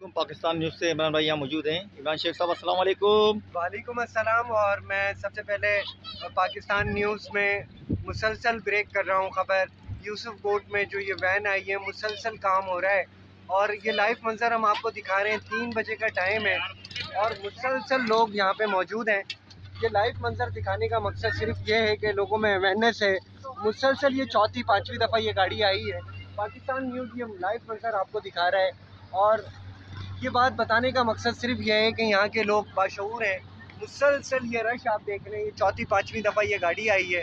वालेकुम। पाकिस्तान न्यूज़ से इमरान भाई यहाँ मौजूद हैं। इमरान शेख साहब अस्सलाम वालेकुम। वालेकुम अस्सलाम। और मैं सबसे पहले पाकिस्तान न्यूज़ में मुसलसल ब्रेक कर रहा हूँ ख़बर। यूसुफ कोट में जो ये वैन आई है, मुसलसल काम हो रहा है और ये लाइव मंजर हम आपको दिखा रहे हैं। 3 बजे का टाइम है और मुसलसल लोग यहाँ पे मौजूद हैं। ये लाइव मंजर दिखाने का मकसद सिर्फ ये है कि लोगों में अवेयरनेस है। मुसलसल ये चौथी पाँचवीं दफ़ा ये गाड़ी आई है। पाकिस्तान न्यूज़ ये लाइव मंजर आपको दिखा रहा है और ये बात बताने का मकसद सिर्फ ये है कि यहाँ के लोग बाशऊर हैं। मुसलसल ये रश आप देख रहे हैं, ये चौथी पाँचवीं दफ़ा ये गाड़ी आई है।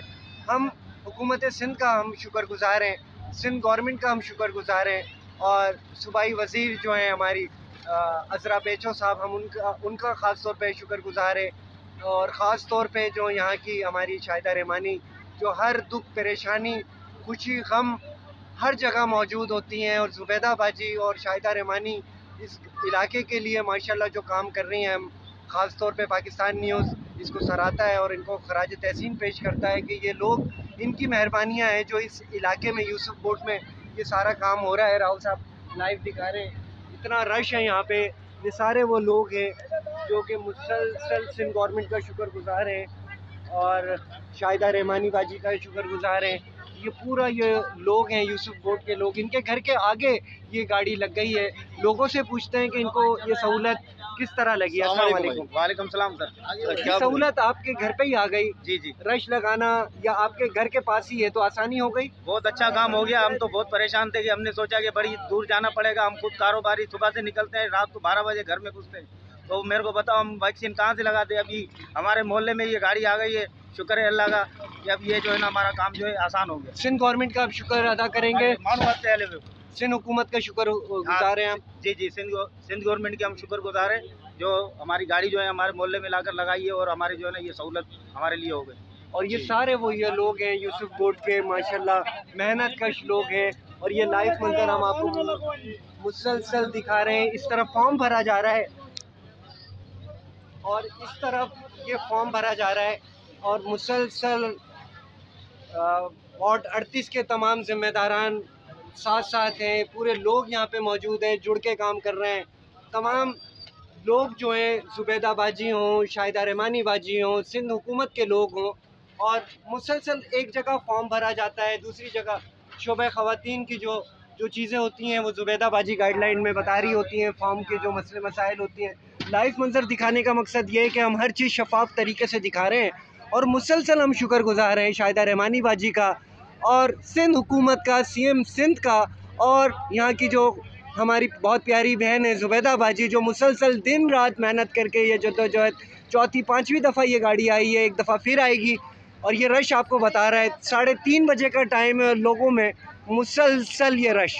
हम हुकूमत सिंध का हम शुक्रगुज़ार हैं, सिंध गवर्नमेंट का हम शुक्रगुज़ार हैं और सूबाई वज़ीर जो हैं हमारी अज़रा बेचो साहब, हम उनका ख़ास तौर पे शुक्रगुज़ार है। और ख़ास तौर पे जो यहाँ की हमारी शाहिदा रहमानी जो हर दुख परेशानी खुशी गम हर जगह मौजूद होती हैं, और ज़ुबैदा बाजी और शाहिदा रहमानी इस इलाके के लिए माशाल्लाह जो काम कर रही हैं, हम ख़ास तौर पे पाकिस्तान न्यूज़ इसको सराहता है और इनको खराज तहसीन पेश करता है कि ये लोग, इनकी मेहरबानियाँ हैं जो इस इलाके में यूसुफ कोट में ये सारा काम हो रहा है। राहुल साहब लाइव दिखा रहे हैं, इतना रश है यहाँ पे। ये सारे वो लोग हैं जो कि मुसलसल सिंध गवर्नमेंट का शुक्रगुज़ार हैं और शाहिदा रहमानी बाजी का शुक्रगुज़ार हैं। ये पूरा ये लोग हैं यूसुफ कोट के लोग, इनके घर के आगे ये गाड़ी लग गई है। लोगों से पूछते हैं कि इनको ये सहूलत किस तरह लगी। अस्सलाम वालेकुम। वालेकुम सलाम सर। ये सहूलत आपके घर पे ही आ गई? जी जी, रश लगाना या आपके घर के पास ही है तो आसानी हो गई? बहुत अच्छा काम हो गया। हम तो बहुत परेशान थे कि हमने सोचा कि बड़ी दूर जाना पड़ेगा। हम खुद कारोबारी, सुबह से निकलते हैं, रात को 12 बजे घर में घुसते हैं। तो मेरे को बताओ हम वैक्सीन कहाँ से लगाते? अभी हमारे मोहल्ले में ये गाड़ी आ गई है, शुक्र है अल्लाह का कि अब ये जो है ना हमारा काम जो है आसान हो गया। सिंध गवर्नमेंट का आप शुक्र अदा करेंगे? सिंध हुकूमत का शुक्र गुजार हैं आप? जी जी, सिंध गवर्नमेंट के हम शुक्र गुजार हैं जो हमारी गाड़ी जो है हमारे मोहल्ले में लाकर लगाई है और हमारे जो है ना ये सहूलत हमारे लिए हो गई। और ये सारे वो ये लोग हैं यूसुफ कोट के, माशाल्लाह मेहनत कश लोग हैं। और ये लाइव मंजर हम आपको मुसलसल दिखा रहे हैं। इस तरफ फॉर्म भरा जा रहा है और इस तरफ ये फॉर्म भरा जा रहा है और मुसलसल वार्ड 38 के तमाम जिम्मेदारान साथ साथ हैं। पूरे लोग यहाँ पे मौजूद हैं, जुड़ के काम कर रहे हैं। तमाम लोग जो हैं, ज़ुबैदा बाजी हों, शाहिदा रहमानी बाजी हों, सिंध हुकूमत के लोग हों, और मुसलसल एक जगह फॉर्म भरा जाता है, दूसरी जगह शोबे ख़वातीन की जो चीज़ें होती हैं वो ज़ुबैदा बाजी गाइडलाइन में बता रही होती हैं, फॉर्म के जो मसले मसाइल होती हैं। लाइव मंजर दिखाने का मकसद ये है कि हम हर चीज़ शफाफ तरीके से दिखा रहे हैं और मुसलसल हम शुक्रगुज़ार हैं शाहिदा रहमानी बाजी का और सिंध हुकूमत का, CM सिंध का, और यहाँ की जो हमारी बहुत प्यारी बहन है ज़ुबैदा बाजी जो मुसलसल दिन रात मेहनत करके ये जद्दोजहद चौथी पाँचवीं दफ़ा ये गाड़ी आई है, एक दफ़ा फिर आएगी। और ये रश आपको बता रहा है, 3:30 बजे का टाइम है, लोगों में मुसलसल ये रश।